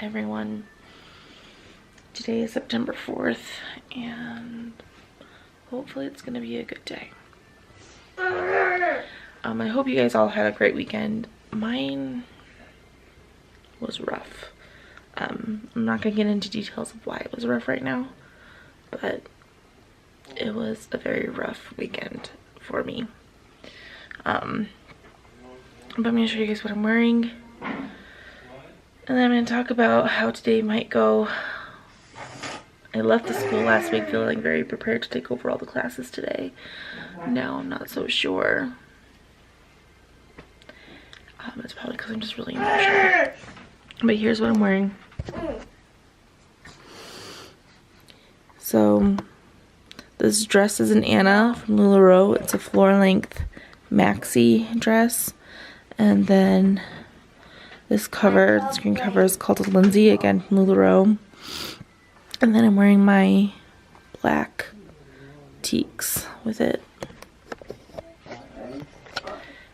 everyone. Today is September 4th and hopefully it's gonna be a good day. I hope you guys all had a great weekend. Mine was rough. I'm not gonna get into details of why it was rough right now, but it was a very rough weekend for me. But I'm gonna show you guys what I'm wearing, and then I'm gonna talk about how today might go. I left the school last week feeling very prepared to take over all the classes today. Now I'm not so sure. It's probably because I'm just really emotional. But here's what I'm wearing. So this dress is an Anna from LuLaRoe. It's a floor length maxi dress. And then this cover, the screen cover, is called a Lindsay, again from LuLaRoe. And then I'm wearing my black teaks with it.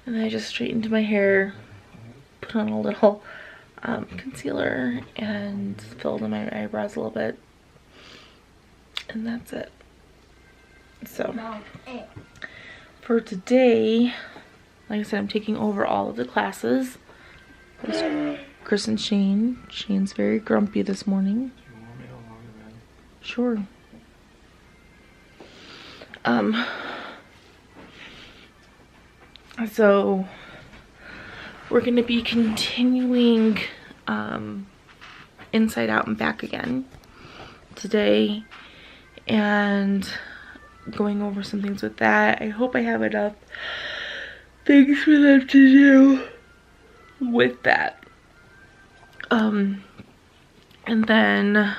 And then I just straightened my hair, put on a little concealer, and filled in my eyebrows a little bit. And that's it. So, for today, like I said, I'm taking over all of the classes. There's Chris and Shane. Shane's very grumpy this morning. Sure. So we're going to be continuing Inside Out and Back again today and going over some things with that. I hope I have enough things for them to do with that. And then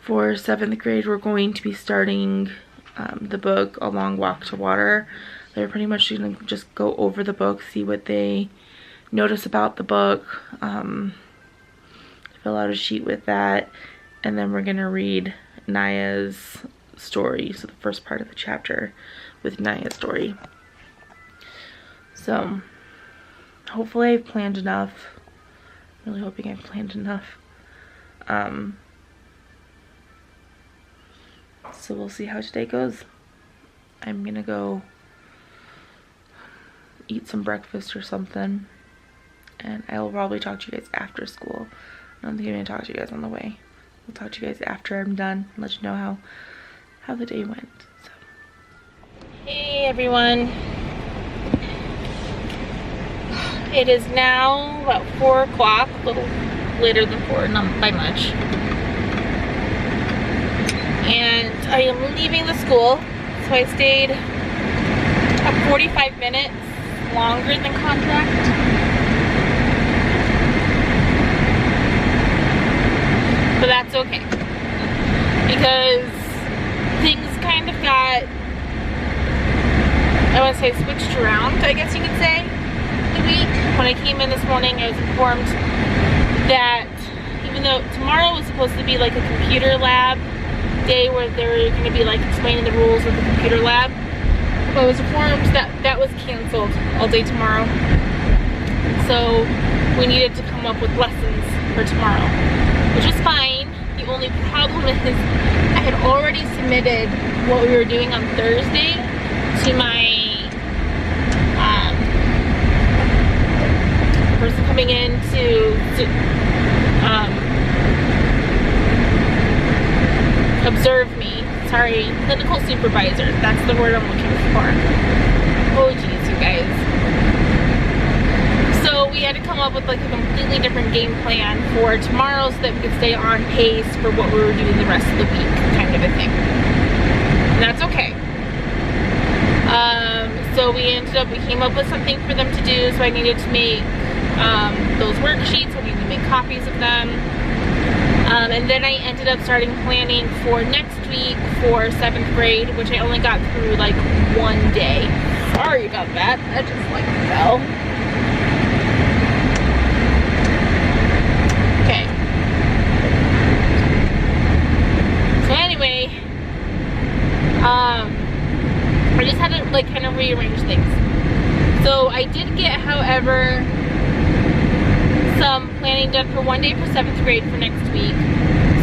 for 7th grade, we're going to be starting the book A Long Walk to Water. They're pretty much going to just go over the book, see what they notice about the book, fill out a sheet with that, and then we're going to read Naya's story, so the first part of the chapter with Naya's story. So hopefully I've planned enough. I'm really hoping I've planned enough. So we'll see how today goes. I'm gonna go eat some breakfast or something, and I will probably talk to you guys after school. I don't think I'm gonna talk to you guys on the way. I'll talk to you guys after I'm done and let you know how the day went. So. Hey everyone. It is now about 4 o'clock, a little later than 4, not by much. And I am leaving the school, so I stayed about 45 minutes longer than contract. But that's okay, because things kind of got, I want to say, switched around, I guess you could say, the week. When I came in this morning, I was informed that even though tomorrow was supposed to be like a computer lab day where they were going to be like explaining the rules of the computer lab, but I was informed that that was canceled all day tomorrow. So we needed to come up with lessons for tomorrow, which was fine. The only problem is I had already submitted what we were doing on Thursday to my person coming in to observe me. Sorry, clinical supervisor. That's the word I'm looking for. Oh geez, you guys. So we had to come up with like a completely different game plan for tomorrow so that we could stay on pace for what we were doing the rest of the week, kind of a thing. And that's okay. So we came up with something for them to do, so I needed to make those worksheets. I needed to make copies of them. And then I ended up starting planning for next week for 7th grade, which I only got through like one day. Sorry about that. That just like fell. Okay. So anyway, I just had to like kind of rearrange things. So I did get, however, some planning getting done for one day for 7th grade for next week.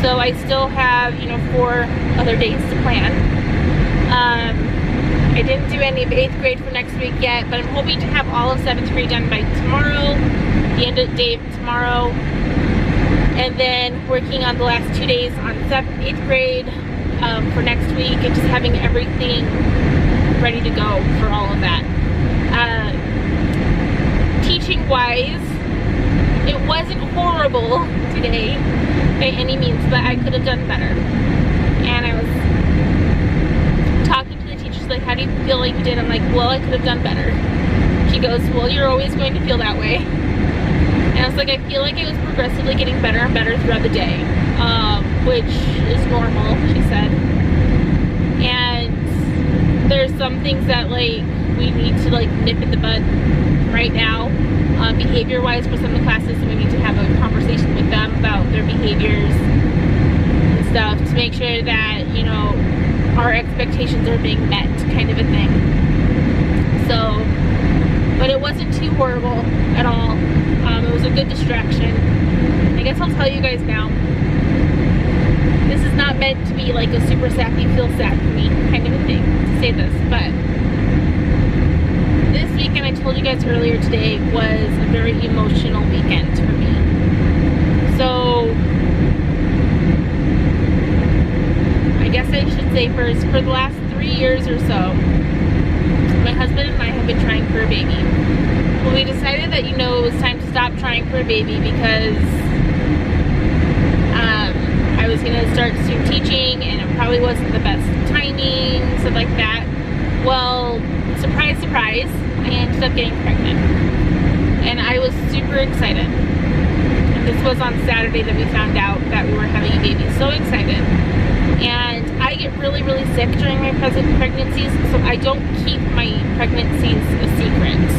So I still have, you know, 4 other days to plan. I didn't do any of 8th grade for next week yet, but I'm hoping to have all of 7th grade done by tomorrow, the end of the day tomorrow. And then working on the last 2 days on 7th, 8th grade for next week, and just having everything ready to go for all of that. Teaching wise, it wasn't horrible today by any means, but I could have done better. And I was talking to the teachers, like, how do you feel like you did? I'm like, well, I could have done better. She goes, well, you're always going to feel that way. And I was like, I feel like it was progressively getting better and better throughout the day, which is normal, she said. And there's some things that, like, we need to, like, nip in the bud right now, behavior-wise for some of the classes, and we need to have a conversation with them about their behaviors and stuff to make sure that, you know, our expectations are being met, kind of a thing. So, but it wasn't too horrible at all. It was a good distraction. I guess I'll tell you guys now. This is not meant to be like a super sappy, feel sad for me kind of a thing to say this, but this weekend, I told you guys earlier today, was a very emotional weekend for me. So, I guess I should say first, for the last 3 years or so, my husband and I have been trying for a baby. Well, we decided that, you know, it was time to stop trying for a baby because I was going to start student teaching, and it probably wasn't the best timing, stuff like that. Well, surprise, surprise, I ended up getting pregnant. And I was super excited. And this was on Saturday that we found out that we were having a baby. So excited. And I get really, really sick during my pregnancies, so I don't keep my pregnancies a secret,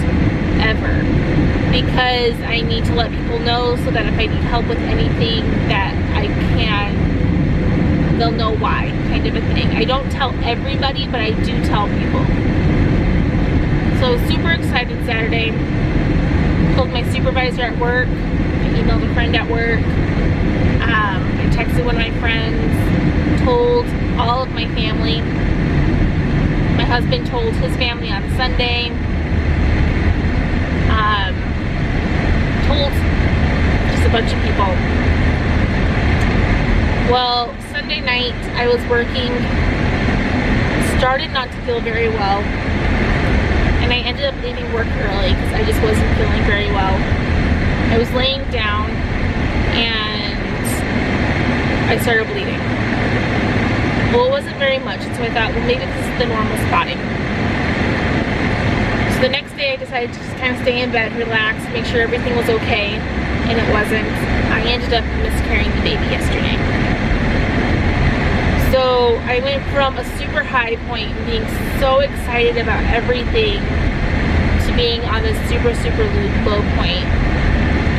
ever. Because I need to let people know so that if I need help with anything that I can, they'll know why, kind of a thing. I don't tell everybody, but I do tell people. So super excited Saturday. Told my supervisor at work. I emailed a friend at work. I texted one of my friends. Told all of my family. My husband told his family on Sunday. Told just a bunch of people. Well, Sunday night I was working. Started not to feel very well. And I ended up leaving work early because I just wasn't feeling very well. I was laying down and I started bleeding. Well, it wasn't very much, so I thought, well, maybe this is the normal spotting. So the next day I decided to just kind of stay in bed, relax, make sure everything was okay, and it wasn't. I ended up miscarrying the baby yesterday. So I went from a super high point, being so excited about everything, to being on this super, super low point.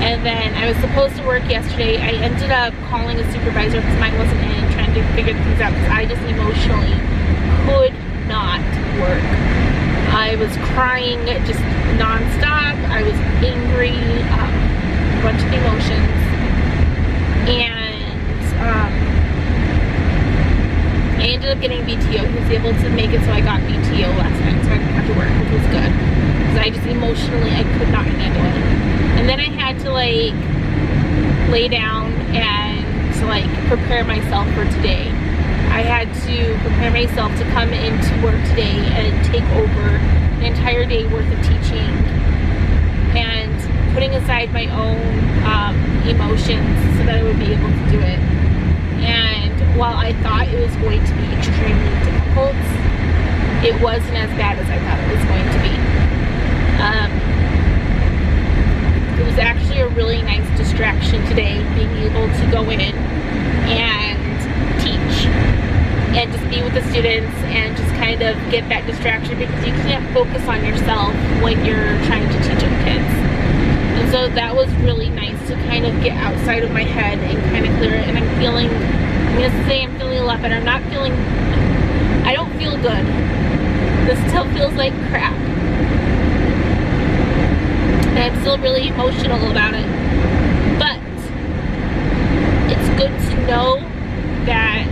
And then I was supposed to work yesterday. I ended up calling a supervisor because mine wasn't in, trying to figure things out because I just emotionally could not work. I was crying just non-stop. I was angry, a bunch of emotions. And I ended up getting VTO. He was able to make it so I got VTO last night, so I didn't have to work, which was good. Because I just emotionally, I could not handle it. And then I had to, like, lay down and to, like, prepare myself for today. I had to prepare myself to come into work today and take over an entire day worth of teaching and putting aside my own emotions so that I would be able to do it. And while I thought it was going to be extremely difficult, it wasn't as bad as I thought it was going to be. It was actually a really nice distraction today, being able to go in and teach and just be with the students and just kind of get that distraction, because you can't focus on yourself when you're trying to teach other kids. And so that was really nice to kind of get outside of my head and kind of clear it. And I'm feeling, I'm going to say I'm feeling a lot better. I'm not feeling, I don't feel good. This still feels like crap. And I'm still really emotional about it. But it's good to know that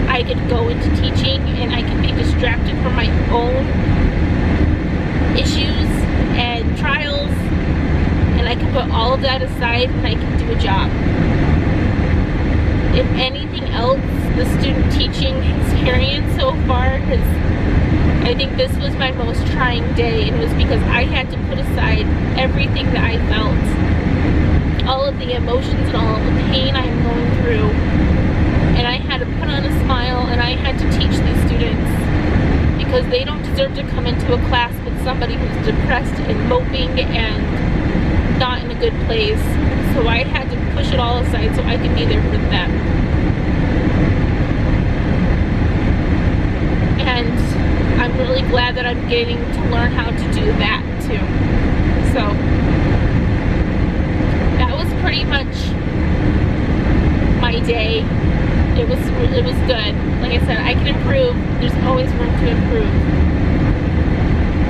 I could go into teaching and I can be distracted from my own issues and trials, and I can put all of that aside and I can do a job. If anything else, the student teaching experience so far has, I think this was my most trying day, and it was because I had to put aside everything that I felt, all of the emotions and all of the pain I am going through, and I had to put on a smile and I had to teach these students, because they don't deserve to come into a class with somebody who's depressed and moping and not in a good place. So I had to push it all aside so I could be there for them. And I'm really glad that I'm getting to learn how to do that too. So that was pretty much my day. It was good. Like I said, I can improve. There's always room to improve.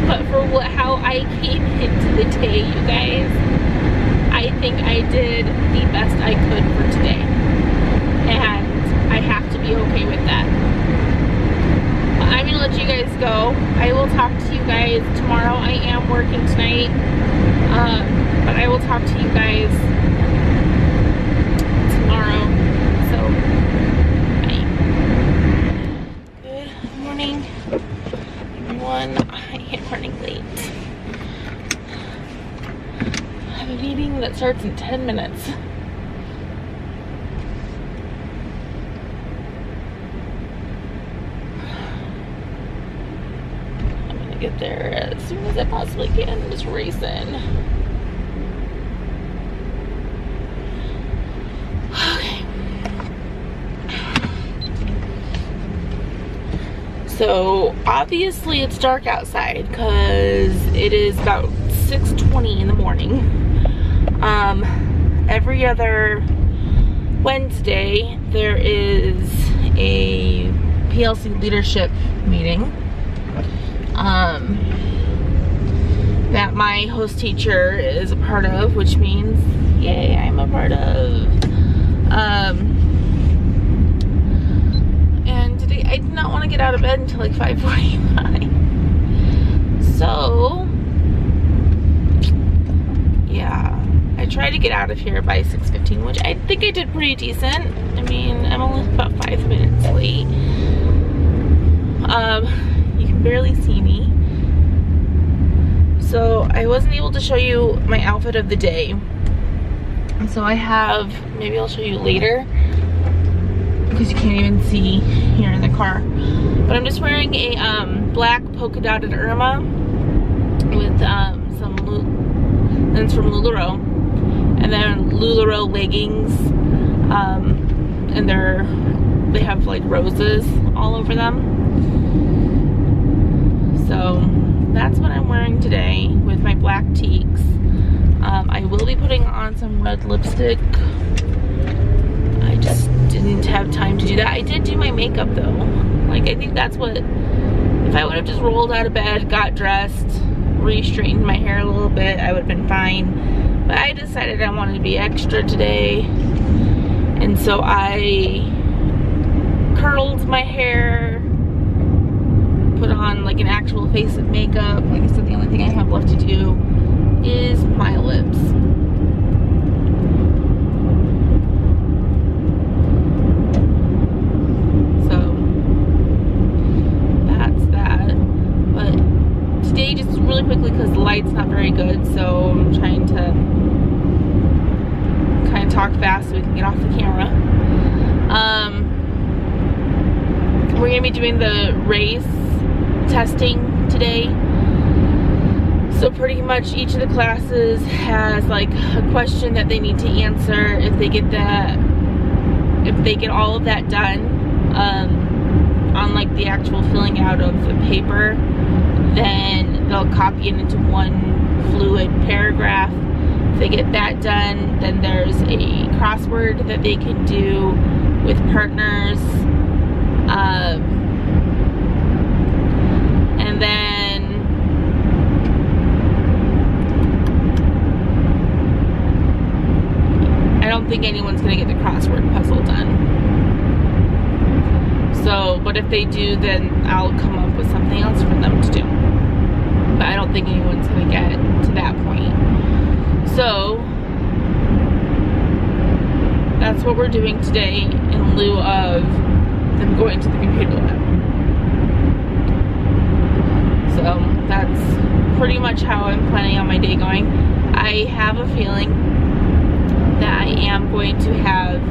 But for how I came into the day, you guys, I think I did the best I could for today. And I have to be okay with that. But I'm going to let you guys go. I will talk to you guys tomorrow. I am working tonight. But I will talk to you guys tomorrow. So, bye. Good morning, everyone. I am running late. I have a meeting that starts in 10 minutes. I'm gonna get there as soon as I possibly can. I'm just racing. Okay. So obviously it's dark outside because it is about 6:20 in the morning. Every other Wednesday there is a PLC leadership meeting that my host teacher is a part of, which means yay, I'm a part of. And today I did not want to get out of bed until like 5:45. So yeah, I tried to get out of here by 6:15, which I think I did pretty decent. I mean, I'm only about 5 minutes late. You can barely see me. So I wasn't able to show you my outfit of the day. So I have, maybe I'll show you later, because you can't even see here in the car. But I'm just wearing a black polka dotted Irma with some that's from LuLaRoe, and then LuLaRoe leggings, and they have like roses all over them. So that's what I'm wearing today with my black teaks. I will be putting on some red lipstick. I just didn't have time to do that. I did do my makeup though. Like, I think that's what, if I would have just rolled out of bed, got dressed, re-straightened my hair a little bit, I would have been fine. But I decided I wanted to be extra today. And so I curled my hair, put on like an actual face of makeup. Like I said, the only thing I have left to do is my lips. So that's that. But today, just really quickly, because the light's not very good, so I'm trying to kind of talk fast so we can get off the camera. We're gonna be doing the race testing today. So pretty much each of the classes has like a question that they need to answer. If they get all of that done on like the actual filling out of the paper, then they'll copy it into one fluid paragraph. If they get that done, then there's a crossword that they can do with partners. And then I don't think anyone's gonna get the crossword puzzle done. So, but if they do, then I'll come up with something else for them to do. But I don't think anyone's gonna get to that point. So, that's what we're doing today in lieu of them going to the computer lab. So, that's pretty much how I'm planning on my day going. I have a feeling that I am going to have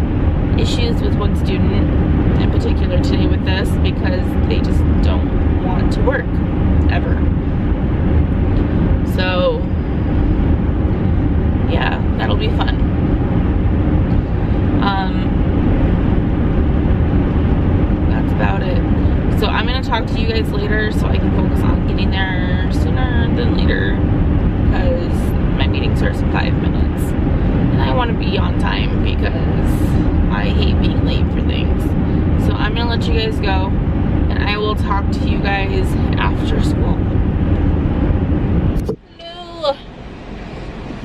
issues with one student in particular today with this, because they just don't want to work ever. So yeah, that'll be fun. That's about it. So I'm gonna talk to you guys later so I can focus on getting there sooner than later, because my meeting starts in 5 minutes and I want to be on time because I hate being late for things. So I'm gonna let you guys go, and I will talk to you guys after school. Hello.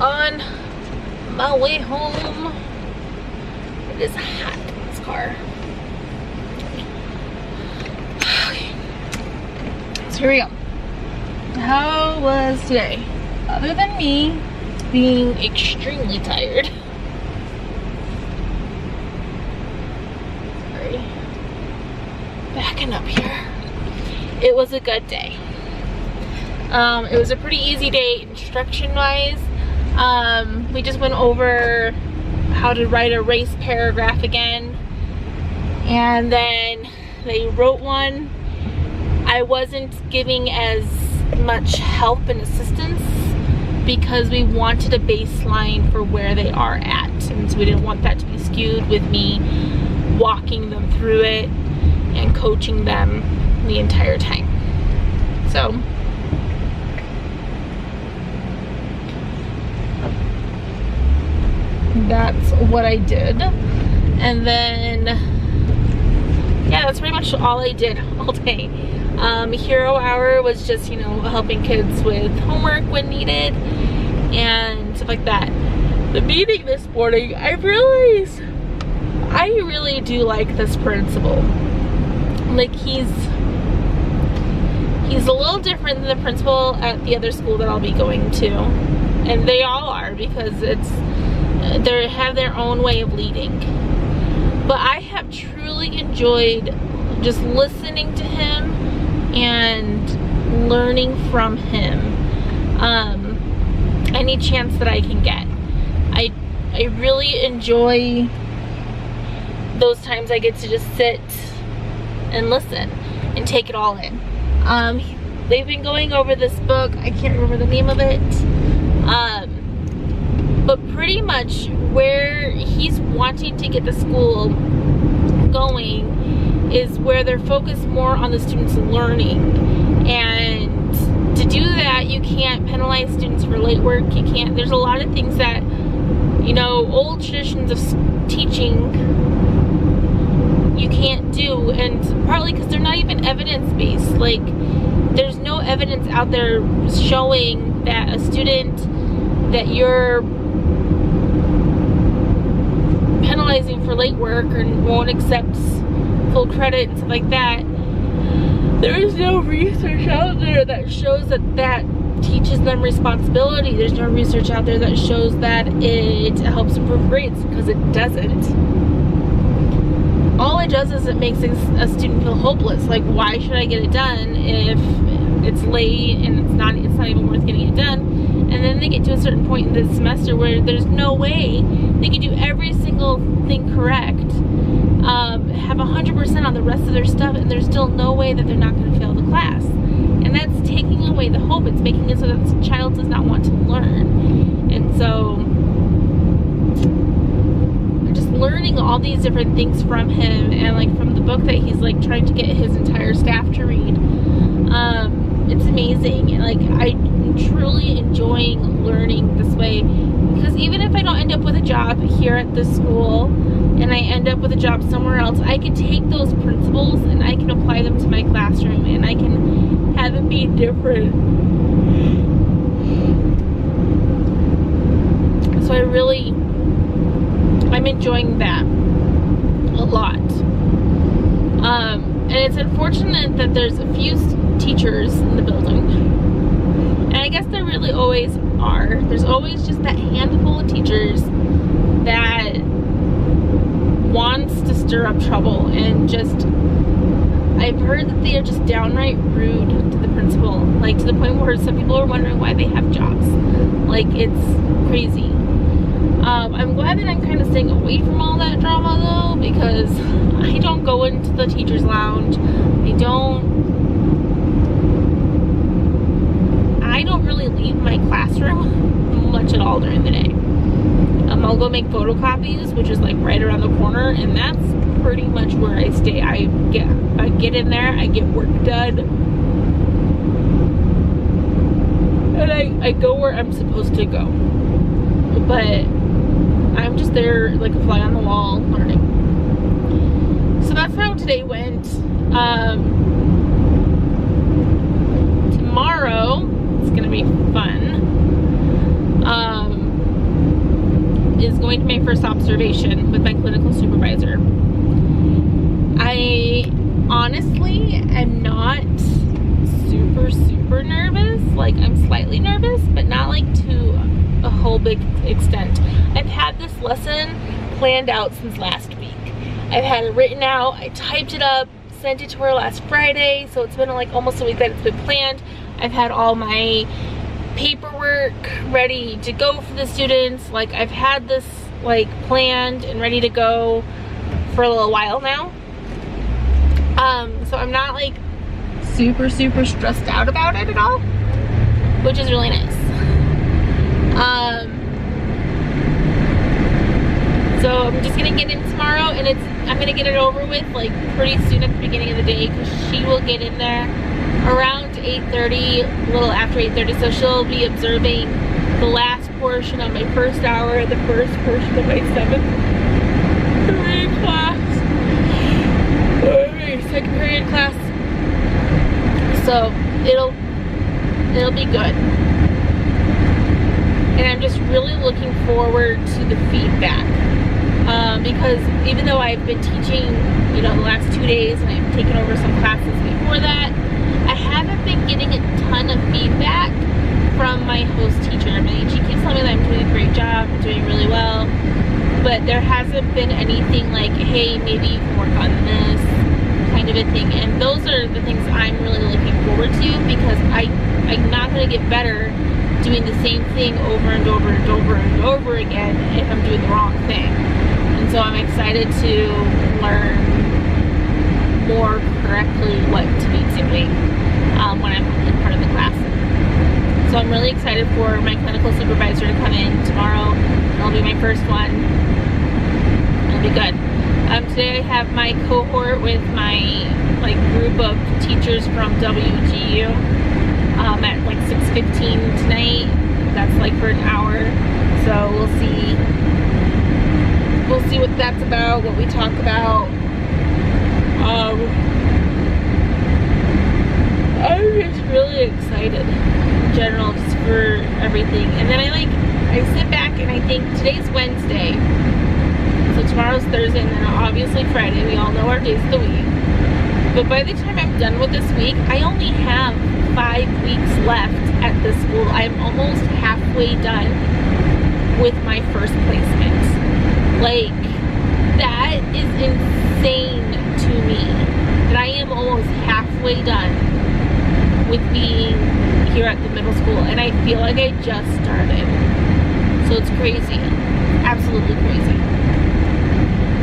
On my way home. It is hot in this car. Okay. So here we go. How was today? Other than me being extremely tired. Backing up here. It was a good day. It was a pretty easy day instruction wise. We just went over how to write a race paragraph again, and then they wrote one. I wasn't giving as much help and assistance because we wanted a baseline for where they are at, and so we didn't want that to be skewed with me walking them through it and coaching them the entire time. So that's what I did. And then yeah, that's pretty much all I did all day. Hero hour was just, you know, helping kids with homework when needed and stuff like that. The meeting this morning, I realized I really do like this principal. Like, he's a little different than the principal at the other school that I'll be going to, and they all are, because they have their own way of leading. But I have truly enjoyed just listening to him and learning from him any chance that I can get. I really enjoy those times I get to just sit and listen and take it all in. They've been going over this book, I can't remember the name of it, but pretty much where he's wanting to get the school going is where they're focused more on the students learning. And to do that, you can't penalize students for late work. You can't, there's a lot of things that, you know, old traditions of teaching you can't do, and partly because they're not even evidence-based. Like, there's no evidence out there showing that a student that you're penalizing for late work or won't accept full credit and stuff like that, there is no research out there that shows that that teaches them responsibility. There's no research out there that shows that it helps improve grades, because it doesn't. All it does is it makes a student feel hopeless. Like, why should I get it done if it's late and it's not even worth getting it done? And then they get to a certain point in the semester where there's no way they can do every single thing correct, have 100% on the rest of their stuff, and there's still no way that they're not going to fail the class. And that's taking away the hope. It's making it so that the child does not want to learn. And so just learning all these different things from him, and like from the book that he's like trying to get his entire staff to read, it's amazing. And like, I'm truly enjoying learning this way, because even if I don't end up with a job here at this school and I end up with a job somewhere else, I can take those principles and I can apply them to my classroom, and I can have it be different. So I really I'm enjoying that a lot. And it's unfortunate that there's a few teachers in the building, and I guess there really always are. There's always just that handful of teachers that wants to stir up trouble, and just, I've heard that they are just downright rude to the principal, like to the point where some people are wondering why they have jobs. Like, it's crazy. I'm glad that I'm kind of staying away from all that drama though, because I don't go into the teacher's lounge. I don't really leave my classroom much at all during the day. I'll go make photocopies, which is like right around the corner, and that's pretty much where I stay. I get in there, I get work done, and I go where I'm supposed to go. But I'm just there like a fly on the wall learning. So that's how today went. Tomorrow it's gonna be fun. Is going to be my first observation with my clinical supervisor. I honestly am not super nervous. Like, I'm slightly nervous, but not like to a whole big extent. I've had this lesson planned out since last week. I've had it written out, I typed it up, sent it to her last Friday, so it's been like almost a week that it's been planned. I've had all my paperwork ready to go for the students. Like, I've had this like planned and ready to go for a little while now. So I'm not like super stressed out about it at all, which is really nice. So I'm just gonna get in tomorrow, and I'm gonna get it over with like pretty soon at the beginning of the day, because she will get in there around 8:30, a little after 8:30, so she'll be observing the last portion of my first hour, the first portion of my 7th period class, my 2nd period class. So it'll be good. And I'm just really looking forward to the feedback, because even though I've been teaching, you know, the last 2 days, and I've taken over some classes before that, I haven't been getting a ton of feedback from my host teacher. I mean, she keeps telling me that I'm doing a great job, I'm doing really well, but there hasn't been anything like, hey, maybe you can work on this kind of a thing. And those are the things I'm really looking forward to, because I'm not going to get better doing the same thing over and over and over and over again if I'm doing the wrong thing. And so I'm excited to learn more correctly what to be doing when I'm in part of the class. So I'm really excited for my clinical supervisor to come in tomorrow. It'll be my first one. It'll be good. Today I have my cohort with my like group of teachers from WGU at like 6:15 tonight. That's like for an hour. So we'll see what that's about, what we talk about. I'm just really excited in general, just for everything. And then I sit back and I think today's Wednesday, so tomorrow's Thursday, and then obviously Friday. We all know our days of the week. But by the time I'm done with this week, I only have 5 weeks left at this school. I'm almost halfway done with my first placement. Like, that is insane to me, that I am almost halfway done with being here at the middle school, and I feel like I just started. So it's crazy, absolutely crazy.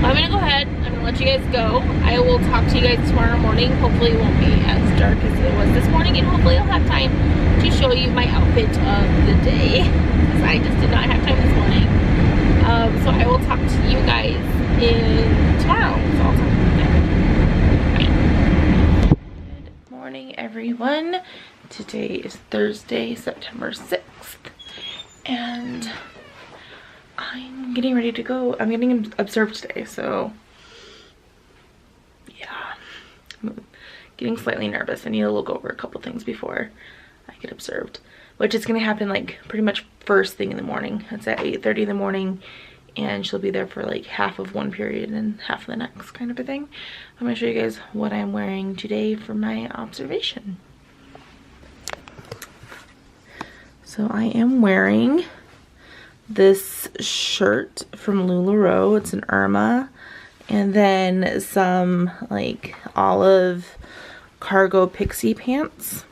I'm gonna go ahead, I'm gonna let you guys go. I will talk to you guys tomorrow morning. Hopefully it won't be as dark as it was this morning, and hopefully I'll have time to show you my outfit of the day, because I just did not have time this morning. So I will talk to you guys tomorrow. So I'll talk to you then. Bye. Good morning, everyone. Today is Thursday, September 6th, and I'm getting ready to go. I'm getting observed today, so yeah, I'm getting slightly nervous. I need to look over a couple things before I get observed, which is going to happen like pretty much first thing in the morning. It's at 8:30 in the morning, and she'll be there for like half of one period and half of the next, kind of a thing. I'm gonna show you guys what I'm wearing today for my observation. So I am wearing this shirt from LuLaRoe. It's an Irma, and then some like olive cargo pixie pants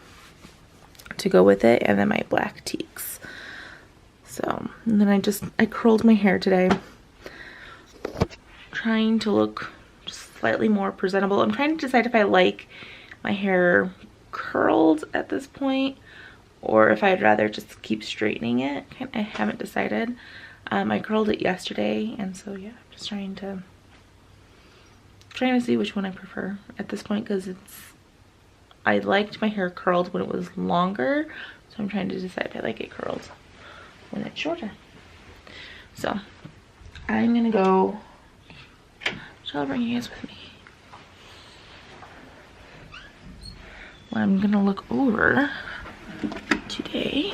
to go with it, and then my black teaks. So, and then I curled my hair today, trying to look just slightly more presentable. I'm trying to decide if I like my hair curled at this point or if I'd rather just keep straightening it. I haven't decided. I curled it yesterday, and so yeah, I'm just trying to see which one I prefer at this point, because I liked my hair curled when it was longer, so I'm trying to decide if I like it curled when it's shorter. So I'm gonna go, shall I bring you guys with me? What I'm gonna look over today.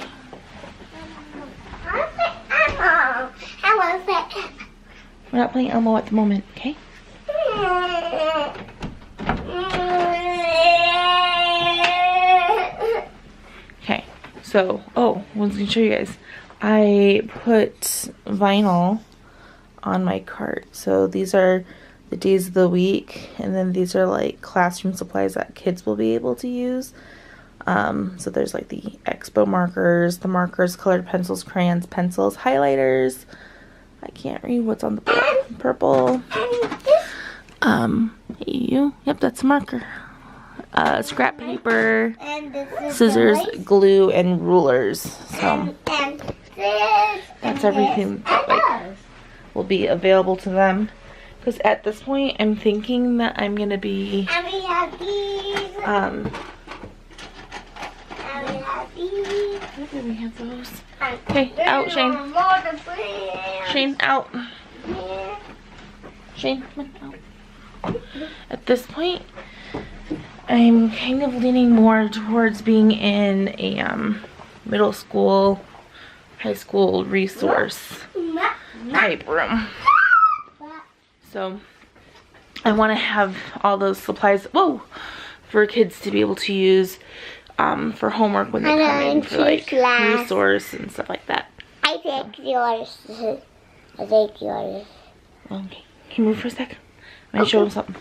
We're not playing Elmo at the moment, okay? Okay, so, I was gonna show you guys. I put vinyl on my cart. So these are the days of the week, and then these are like classroom supplies that kids will be able to use. So there's like the expo markers, the markers, colored pencils, crayons, pencils, highlighters. I can't read what's on the purple. Yep, that's a marker. Scrap paper, scissors, glue, and rulers. So that's everything that like will be available to them. Because at this point, I'm thinking that I'm gonna be where do we have those? Okay, out, Shane. Shane, out. Shane, come on, out. At this point, I'm kind of leaning more towards being in a middle school, high school resource type room. So I want to have all those supplies, for kids to be able to use for homework when they come in for like resource and stuff like that. I take yours. I take yours. Okay, can you move for a sec? I'm gonna show them something.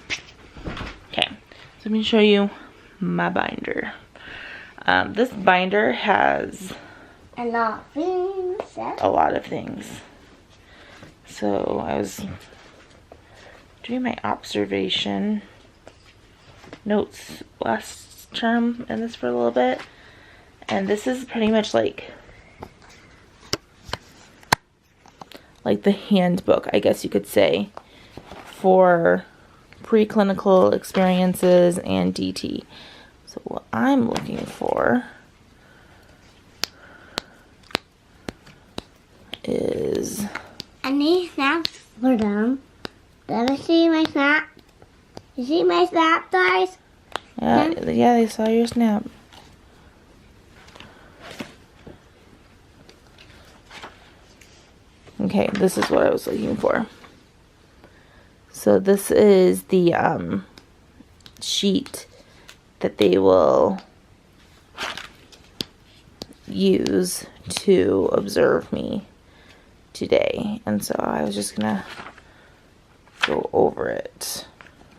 Okay, so I'm gonna show you my binder. This binder has a lot of things. A lot of things. So I was doing my observation notes last term in this for a little bit, and this is pretty much like the handbook, I guess you could say, for preclinical experiences and DT. So what I'm looking for is I need snaps for them. Let me see my snap. You see my snap, guys? yeah, they saw your snap. Okay, this is what I was looking for. So this is the sheet that they will use to observe me today. And so I was just gonna go over it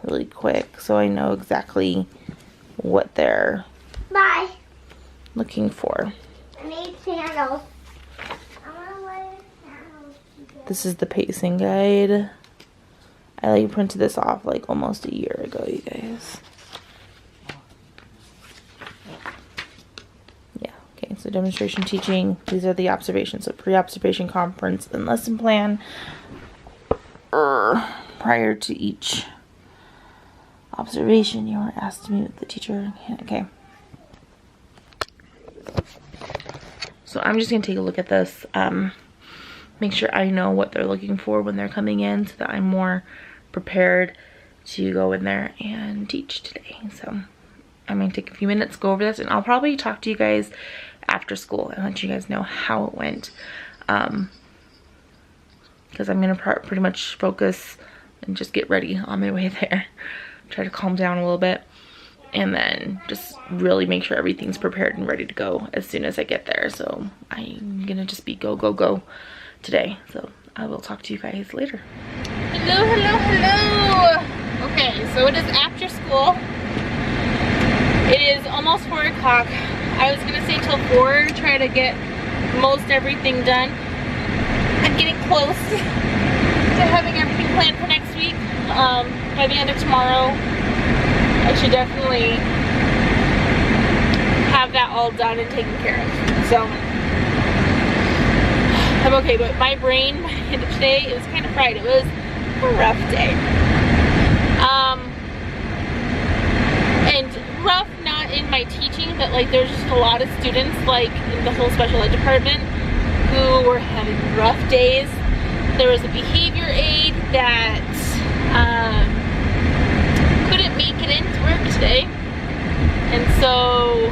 really quick so I know exactly what they're looking for. I need sandals. I want to wear sandals. This is the pacing guide. I like printed this off like almost a year ago, you guys. Yeah, okay, so demonstration teaching. These are the observations. So pre-observation conference and lesson plan prior to each observation. You are asked to meet with the teacher. Okay. So I'm just going to take a look at this. Make sure I know what they're looking for when they're coming in so that I'm more prepared to go in there and teach today. So I'm going to take a few minutes, go over this, and I'll probably talk to you guys after school and let you guys know how it went. because I'm gonna pretty much focus and just get ready on my way there. Try to calm down a little bit, and then just really make sure everything's prepared and ready to go as soon as I get there. So I'm gonna just be go, go, go today. So I will talk to you guys later. Hello, hello, hello. Okay, so it is after school. It is almost 4 o'clock. I was gonna say till 4, try to get most everything done. I'm getting close to having everything planned for next week. By the end of tomorrow, I should definitely have that all done and taken care of. So I'm okay, but my brain by the end of today, it was kind of fried. It was a rough day. And rough not in my teaching, but like there's just a lot of students like in the whole special ed department who were having rough days. There was a behavior aide that couldn't make it into work today, and so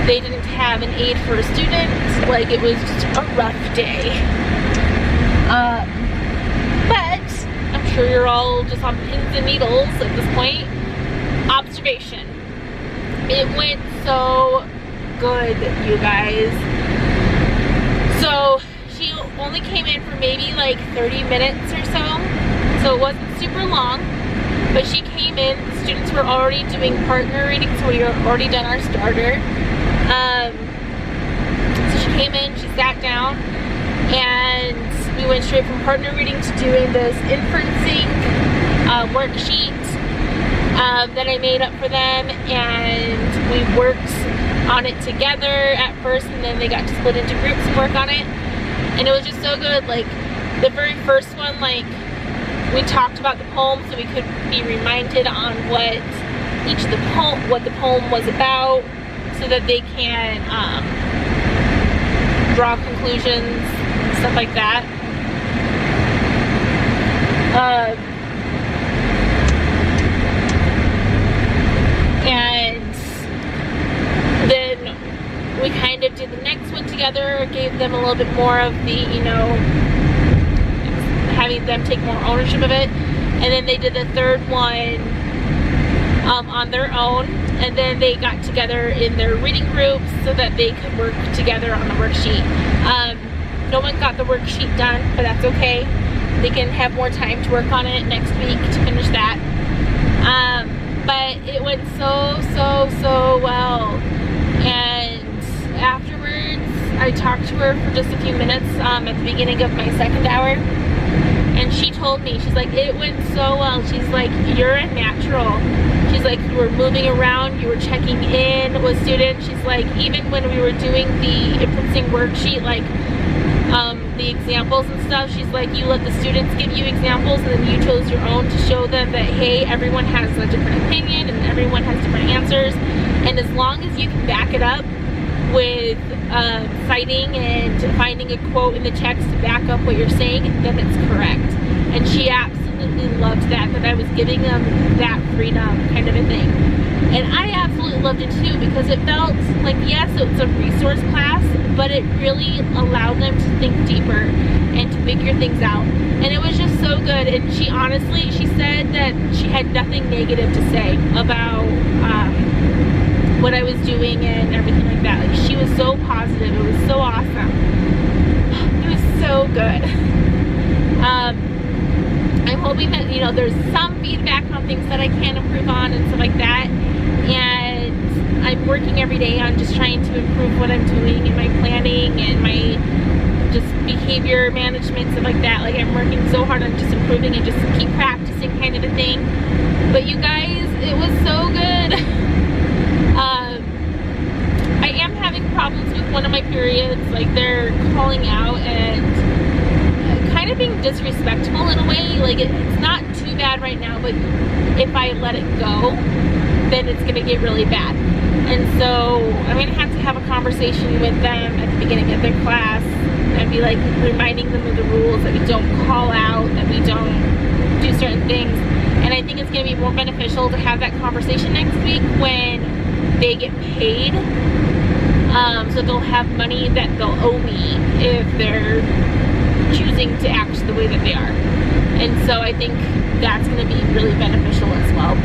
they didn't have an aide for a student. Like, it was just a rough day. But I'm sure you're all just on pins and needles at this point. Observation. It went so good, you guys. So she only came in for maybe like 30 minutes or so it wasn't super long, but she came in. The students were already doing partner reading, so we had already done our starter. So she came in, she sat down, and we went straight from partner reading to doing this inferencing worksheet that I made up for them, and we worked on it together at first, and then they got to split into groups and work on it, and it was just so good. Like the very first one, like we talked about the poem so we could be reminded on what the poem was about, so that they can draw conclusions, stuff like that. And then we kind of did the next one together, gave them a little bit more of the, you know, having them take more ownership of it. And then they did the third one on their own. And then they got together in their reading groups so that they could work together on the worksheet. No one got the worksheet done, but that's okay. They can have more time to work on it next week to finish that. But it went so well. And afterwards, I talked to her for just a few minutes at the beginning of my second hour. And she told me, she's like, it went so well. She's like, you're a natural. She's like, you were moving around, you were checking in with students. She's like, even when we were doing the inferencing worksheet, like the examples and stuff, she's like, you let the students give you examples, and then you chose your own to show them that, hey, everyone has a different opinion and everyone has different answers. And as long as you can back it up with citing and finding a quote in the text to back up what you're saying, then it's correct. And she absolutely loved that I was giving them that freedom kind of a thing. And I absolutely loved it too, because it felt like, yes, it was a resource class, but it really allowed them to think deeper and to figure things out. And it was just so good. And she honestly, she said that she had nothing negative to say about what I was doing and everything like that. Like, she was so positive. It was so awesome. It was so good. I'm hoping that, you know, there's some feedback on things that I can improve on and stuff like that. And I'm working every day on just trying to improve what I'm doing in my planning and my just behavior management, stuff like that. Like, I'm working so hard on just improving and just keep practicing kind of a thing. But you guys, it was so good. I am having problems with one of my periods. Like, they're calling out and kind of being disrespectful in a way. Like, it's not too bad right now, but if I let it go, then it's gonna get really bad. And so I'm gonna have to have a conversation with them at the beginning of their class and be like reminding them of the rules, that we don't call out, that we don't do certain things. And I think it's gonna be more beneficial to have that conversation next week when they get paid. So they'll have money that they'll owe me if they're choosing to act the way that they are. And so I think that's going to be really beneficial as well.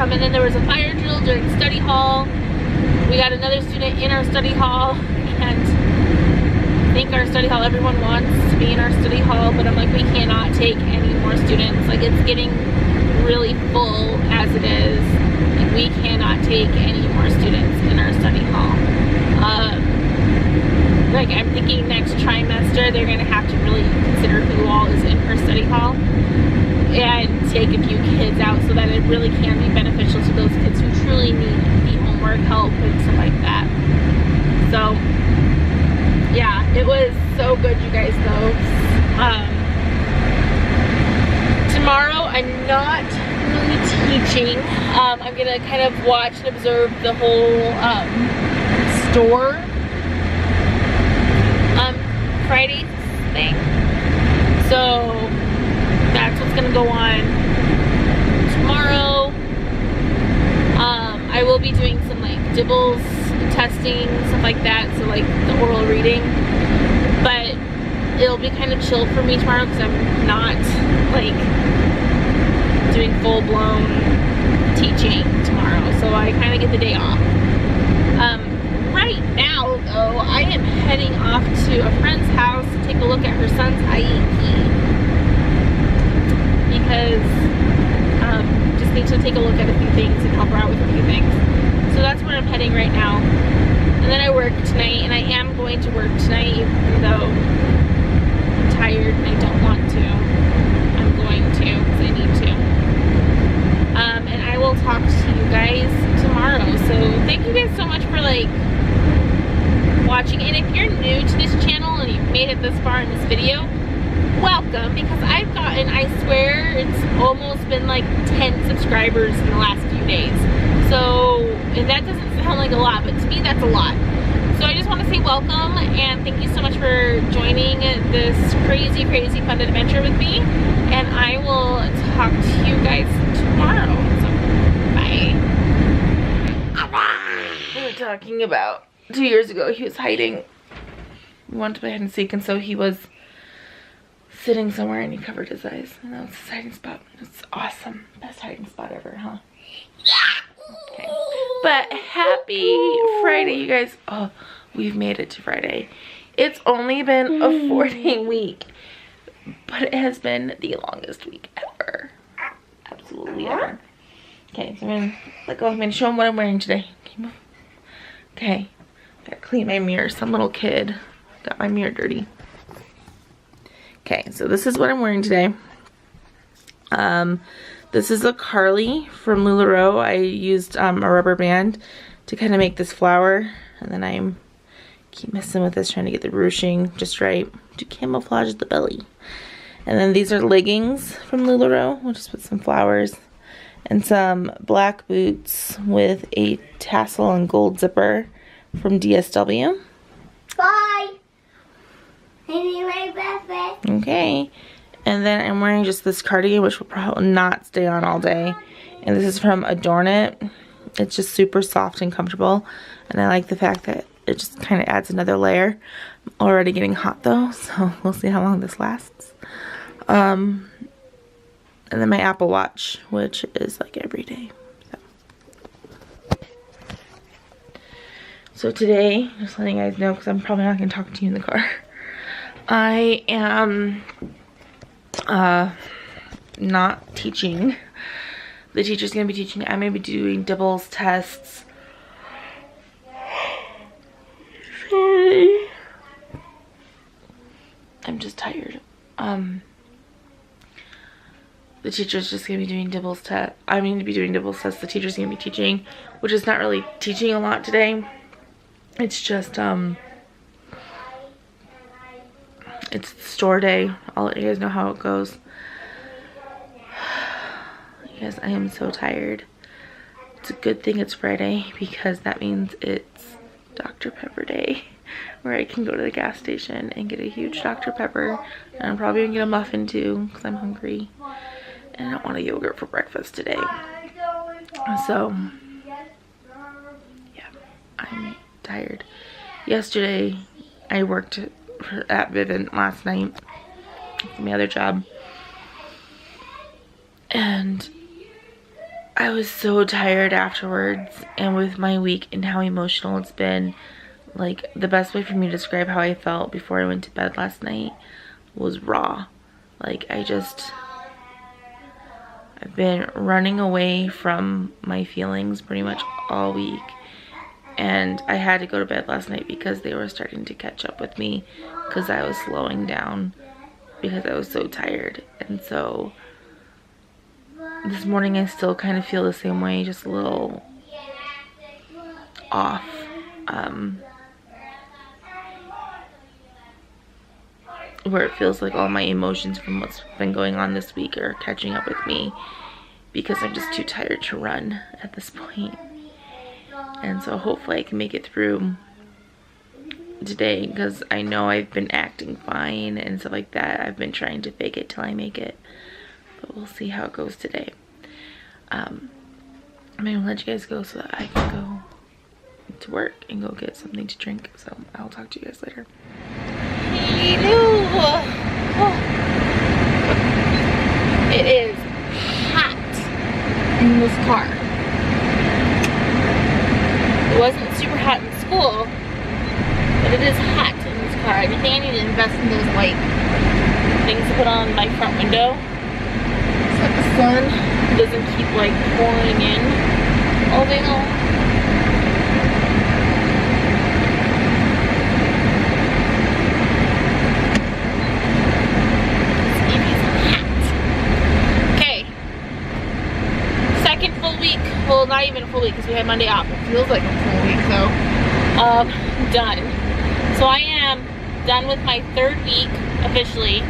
And then there was a fire drill during study hall. We got another student in our study hall, and I think our study hall, everyone wants to be in our study hall, but I'm like, we cannot take any more students. Like, it's getting really full as it is. Like, we cannot take any more students in our study hall. Like, I'm thinking next trimester they're going to have to really consider who all is in her study hall and take a few kids out so that it really can be beneficial to those kids who truly need the homework help and stuff like that. So yeah, it was so good, you guys, though. Tomorrow I'm not really teaching. I'm gonna kind of watch and observe the whole store Friday thing. So that's what's gonna go on tomorrow. I will be doing some like dibbles testing, stuff like that, so like the oral reading, but it'll be kind of chill for me tomorrow because I'm not like doing full-blown teaching tomorrow, so I kind of get the day off. Right now though, I am heading off to a friend's house to take a look at her son's IEP because just need to take a look at a few things and help her out with a few things. So that's where I'm heading right now. And then I work tonight, and I am going to work tonight even though I'm tired and I don't want to. I'm going to because I need to. And I will talk to you guys tomorrow. So thank you guys so much for like watching. And if you're new to this channel and you've made it this far in this video, welcome, because I've gotten, I swear, it's almost been like 10 subscribers in the last few days. So, and that doesn't sound like a lot, but to me that's a lot. So I just want to say welcome and thank you so much for joining this crazy, crazy fun adventure with me. And I will talk to you guys tomorrow. So, bye. We were talking about 2 years ago, he was hiding. We wanted to play hide and seek, and so he was sitting somewhere and he covered his eyes. And that was his hiding spot. It's awesome. Best hiding spot ever, huh? Okay. But happy Friday, you guys. Oh, we've made it to Friday. It's only been a 4-day week, but it has been the longest week ever. Absolutely ever. Okay, so I'm gonna let go. I'm gonna show him what I'm wearing today. Okay. Gotta clean my mirror. Some little kid got my mirror dirty. Okay, so this is what I'm wearing today. This is a Carly from LuLaRoe. I used a rubber band to kind of make this flower, and then I keep messing with this, trying to get the ruching just right to camouflage the belly. And then these are leggings from LuLaRoe. We'll just put some flowers and some black boots with a tassel and gold zipper from DSW. Bye. Anyway, Okay. And then I'm wearing just this cardigan, which will probably not stay on all day. And this is from Adorn It. It's just super soft and comfortable. And I like the fact that it just kind of adds another layer. I'm already getting hot though, so we'll see how long this lasts. And then my Apple Watch, which is like every day. So today, just letting you guys know, because I'm probably not going to talk to you in the car. I am not teaching. The teacher's going to be teaching. I'm going to be doing dibbles tests. Sorry. I'm just tired. The teacher's just going to be doing dibbles test. I'm going to be doing dibbles tests. The teacher's going to be teaching, which is not really teaching a lot today. It's just, it's store day. I'll let you guys know how it goes. Yes, I am so tired. It's a good thing it's Friday because that means it's Dr. Pepper day, where I can go to the gas station and get a huge Dr. Pepper. And I'm probably gonna get a muffin too because I'm hungry. And I don't want a yogurt for breakfast today. So, yeah, I'm tired. Yesterday, I worked at Vivint last night from my other job. And I was so tired afterwards, and with my week and how emotional it's been, like, the best way for me to describe how I felt before I went to bed last night was raw. Like, I've been running away from my feelings pretty much all week, and I had to go to bed last night because they were starting to catch up with me because I was slowing down because I was so tired. And so this morning I still kind of feel the same way, just a little off. Where it feels like all my emotions from what's been going on this week are catching up with me because I'm just too tired to run at this point. And so hopefully I can make it through today, because I know I've been acting fine and stuff like that. I've been trying to fake it till I make it, but we'll see how it goes today. I'm gonna let you guys go so that I can go to work and go get something to drink. So I'll talk to you guys later. It is hot in this car. It wasn't super hot in school, but it is hot in this car. I think I need to invest in those like things to put on my front window so that the sun doesn't keep like pouring in all day long. Well, not even a full week because we had Monday off. It feels like a full week, so done. So I am done with my 3rd week officially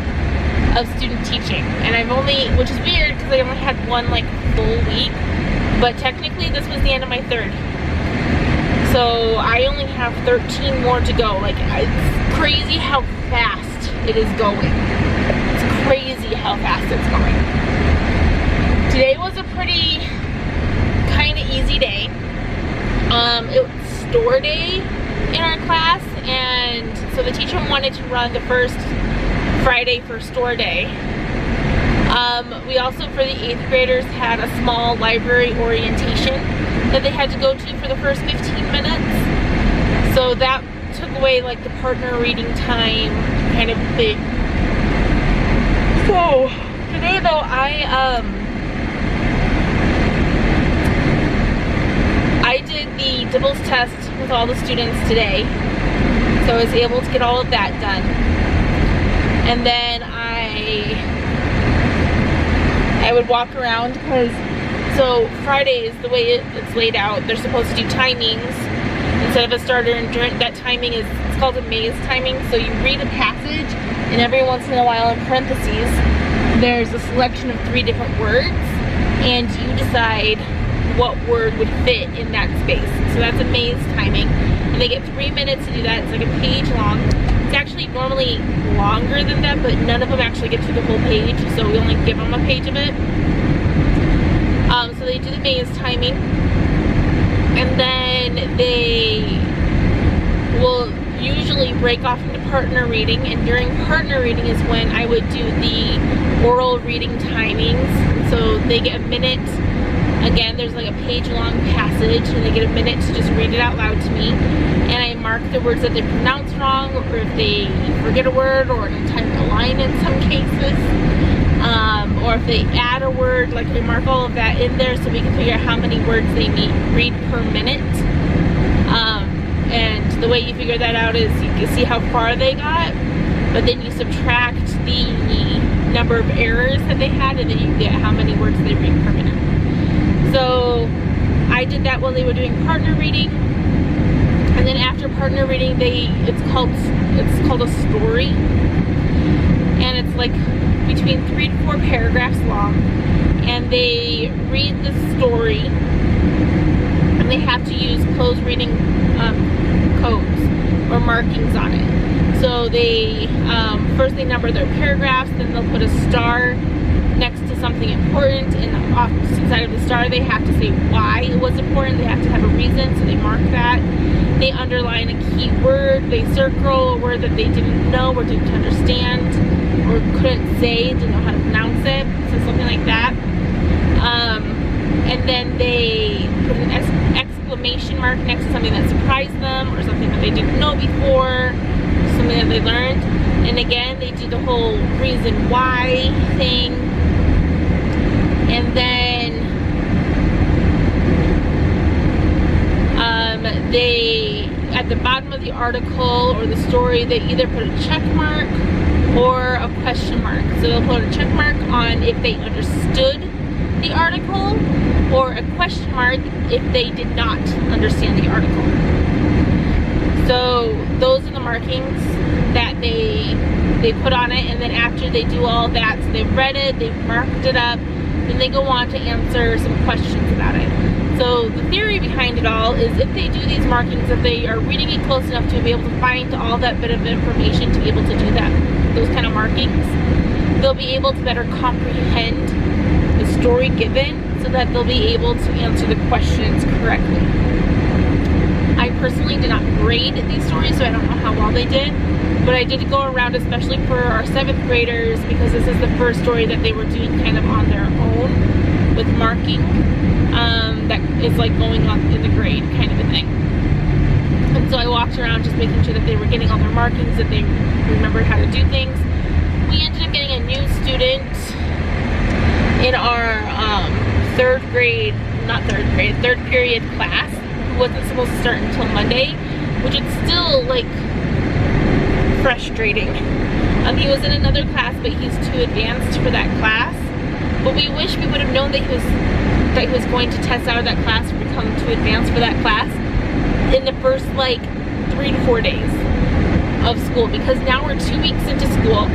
of student teaching, and I've only, which is weird because I only had one like full week, but technically this was the end of my 3rd. So I only have 13 more to go. Like, it's crazy how fast it is going. It's crazy how fast it's going. Today was a pretty kind of easy day. It was store day in our class, and so the teacher wanted to run the first Friday for store day. We also, for the 8th graders, had a small library orientation that they had to go to for the first 15 minutes. So that took away like the partner reading time kind of thing. So today though, I did the DIBELS test with all the students today, so I was able to get all of that done. And then I would walk around because, so Fridays, the way it's laid out, they're supposed to do timings instead of a starter, and during that timing it's called a maze timing. So you read a passage, and every once in a while in parentheses there's a selection of 3 different words, and you decide what word would fit in that space. So that's a maze timing, and they get 3 minutes to do that. It's like a page long. It's actually normally longer than that, but none of them actually get through the whole page, so we only give them a page of it. So they do the maze timing, and then they will usually break off into partner reading, and during partner reading is when I would do the oral reading timings. So they get a minute. Again, there's like a page-long passage, and they get a minute to just read it out loud to me. And I mark the words that they pronounce wrong, or if they forget a word, or an entire line in some cases. Or if they add a word, like I mark all of that in there so we can figure out how many words they read per minute. And the way you figure that out is you can see how far they got, but then you subtract the number of errors that they had, and then you get how many words they read per minute. So I did that while they were doing partner reading, and then after partner reading, it's called a story, and it's like between 3 to 4 paragraphs long, and they read the story, and they have to use closed reading codes or markings on it. So they first they number their paragraphs, then they'll put a star next to something important in the opposite side of the star, they have to say why it was important. They have to have a reason, so they mark that. They underline a key word. They circle a word that they didn't know or didn't understand or couldn't say, didn't know how to pronounce it, so something like that. And then they put an exclamation mark next to something that surprised them or something that they didn't know before, something that they learned. And again, they do the whole reason why thing. And then they, at the bottom of the article or the story, they either put a check mark or a question mark. So they'll put a check mark on if they understood the article, or a question mark if they did not understand the article. So those are the markings that they put on it, and then after they do all that, so they've read it, they've marked it up, then they go on to answer some questions about it. So the theory behind it all is if they do these markings, if they are reading it close enough to be able to find all that bit of information to be able to do that, those kind of markings, they'll be able to better comprehend the story given, so that they'll be able to answer the questions correctly. I personally did not grade these stories, so I don't know how well they did, but I did go around, especially for our 7th graders, because this is the first story that they were doing kind of on their own with marking, that is like going on in the grade kind of a thing. And so I walked around just making sure that they were getting all their markings, that they remembered how to do things. We ended up getting a new student in our third period class, who wasn't supposed to start until Monday, which is still like frustrating. He was in another class, but he's too advanced for that class. But we wish we would have known that he was going to test out of that class or become too advanced for that class in the first like 3 to 4 days of school, because now we're 2 weeks into school,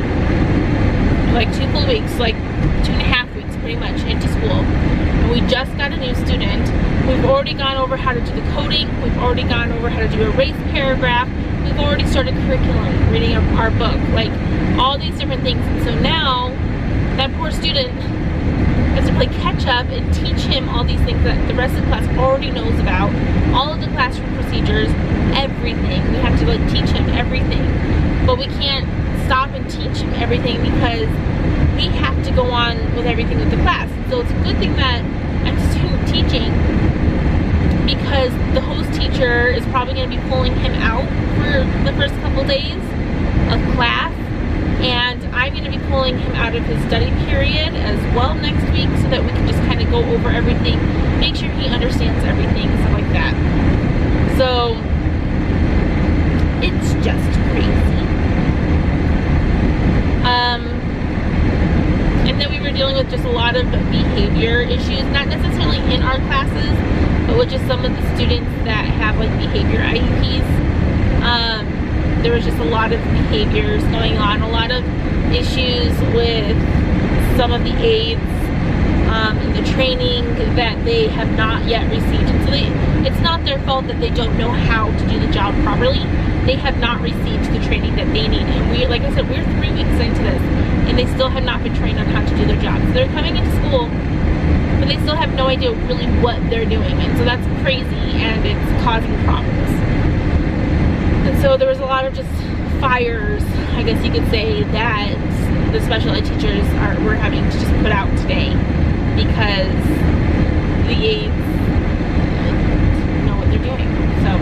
like 2 full weeks, like 2.5 weeks pretty much into school, and we just got a new student. We've already gone over how to do the coding, we've already gone over how to do a race paragraph, we've already started curriculum, reading our book, like all these different things. And so now that poor student has to play catch up and teach him all these things that the rest of the class already knows about, all of the classroom procedures, everything. We have to like teach him everything, but we can't stop and teach him everything because we have to go on with everything with the class. So it's a good thing that I'm student teaching, because the host teacher is probably going to be pulling him out for the first couple days of class, and I'm going to be pulling him out of his study period as well next week, so that we can just kind of go over everything, make sure he understands everything, stuff like that. So it's just crazy. And then we were dealing with just a lot of behavior issues, not necessarily in our classes, but with just some of the students that have like behavior IEPs. There was just a lot of behaviors going on, a lot of issues with some of the aides and the training that they have not yet received. And so it's not their fault that they don't know how to do the job properly. They have not received the training that they need. And we, like I said, we're 3 weeks into this, and they still have not been trained on how to do their job. So they're coming into school, but they still have no idea really what they're doing. And so that's crazy, and it's causing problems. And so there was a lot of just fires, I guess you could say, that the special ed teachers were having to just put out today, because the aides know what they're doing. So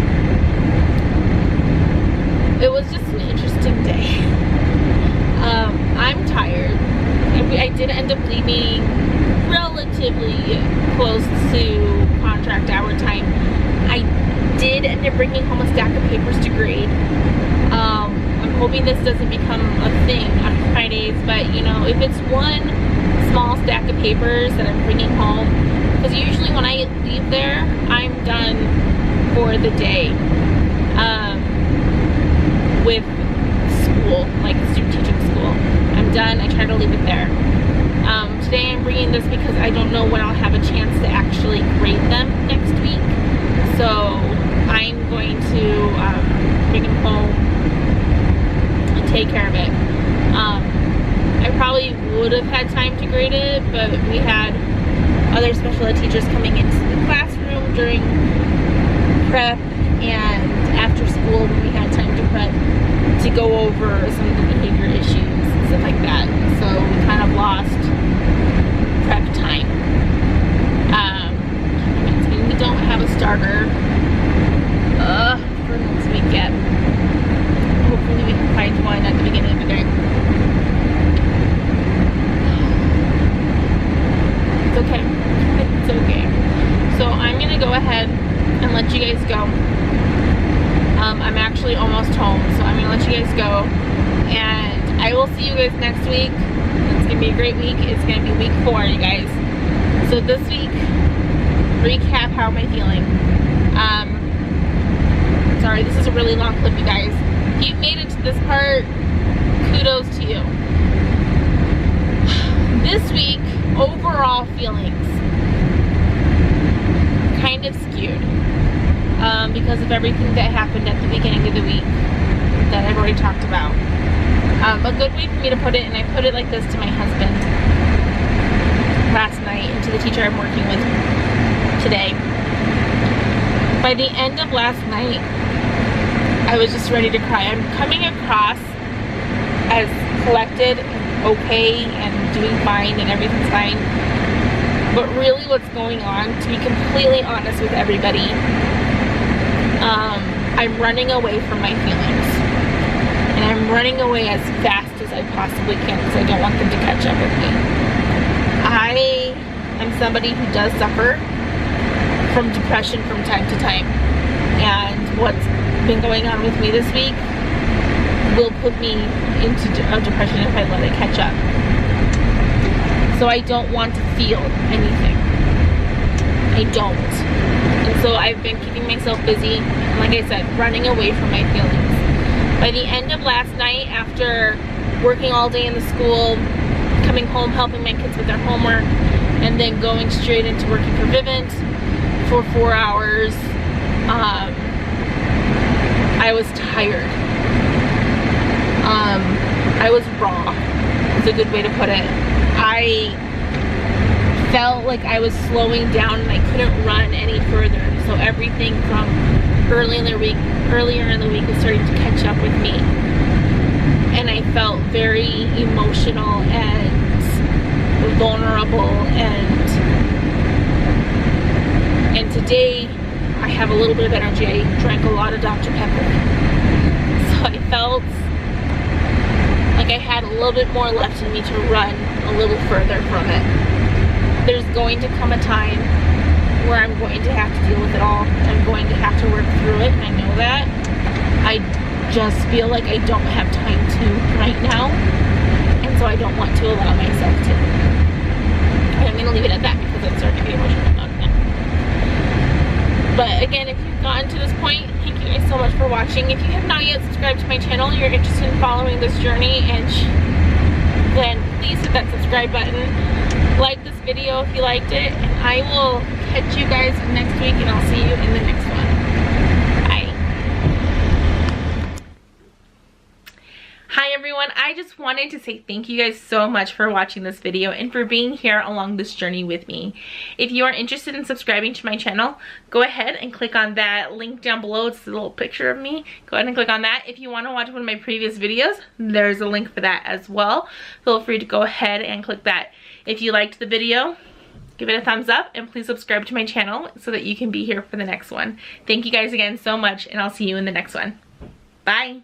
it was just an interesting day. I'm tired. I did end up leaving relatively close to contract hour time. I did end up bringing home a stack of papers to grade. I'm hoping this doesn't become a thing on Fridays, but you know, if it's one small stack of papers that I'm bringing home, because usually when I leave there, I'm done for the day with school, like student teaching school. I'm done. I try to leave it there. Today I'm bringing this because I don't know when I'll have a chance to actually grade them next week. So I'm going to bring them home and take care of it. I probably would have had time to grade it, but we had other special ed teachers coming into the classroom during prep and after school when we had time to prep to go over some of the behavior issues and stuff like that. So we kind of lost prep time. We don't have a starter for next week yet. Hopefully we can find one at the beginning of the day. It's okay. It's okay. So I'm gonna go ahead and let you guys go. I'm actually almost home, so I'm gonna let you guys go. And I will see you guys next week. It's gonna be a great week. It's gonna be week 4, you guys. So this week, recap how am I feeling. Sorry, this is a really long clip, you guys. If you've made it to this part, kudos to you. This week, overall feelings kind of skewed because of everything that happened at the beginning of the week that I've already talked about. A good way for me to put it, and I put it like this to my husband last night and to the teacher I'm working with today. By the end of last night, I was just ready to cry. I'm coming across as collected and okay and doing fine and everything's fine. But really what's going on, to be completely honest with everybody, I'm running away from my feelings. And I'm running away as fast as I possibly can because I don't want them to catch up with me. I am somebody who does suffer from depression from time to time. And what's been going on with me this week will put me into a depression if I let it catch up. So I don't want to feel anything. I don't. And so I've been keeping myself busy, and like I said, running away from my feelings. By the end of last night, after working all day in the school, coming home, helping my kids with their homework, and then going straight into working for Vivint for 4 hours, I was tired. I was raw, is a good way to put it. I felt like I was slowing down and I couldn't run any further. So everything from earlier in the week was starting to catch up with me. And I felt very emotional and vulnerable, and today I have a little bit of energy. I drank a lot of Dr. Pepper. So I felt like I had a little bit more left in me to run a little further from it. There's going to come a time where I'm going to have to deal with it all. I'm going to have to work through it, and I know that. I just feel like I don't have time to right now, and so I don't want to allow myself to. And I'm going to leave it at that because I'm starting to get emotional about it now. But again, if you've gotten to this point, thank you guys so much for watching. If you have not yet subscribed to my channel, you're interested in following this journey, and then please hit that subscribe button. Like this video if you liked it, and I will catch you guys next week, and I'll see you in the next one. Bye. Hi everyone, I just wanted to say thank you guys so much for watching this video and for being here along this journey with me. If you are interested in subscribing to my channel, go ahead and click on that link down below. It's a little picture of me. Go ahead and click on that. If you want to watch one of my previous videos, there's a link for that as well. Feel free to go ahead and click that. If you liked the video, give it a thumbs up, and please subscribe to my channel so that you can be here for the next one. Thank you guys again so much, and I'll see you in the next one. Bye.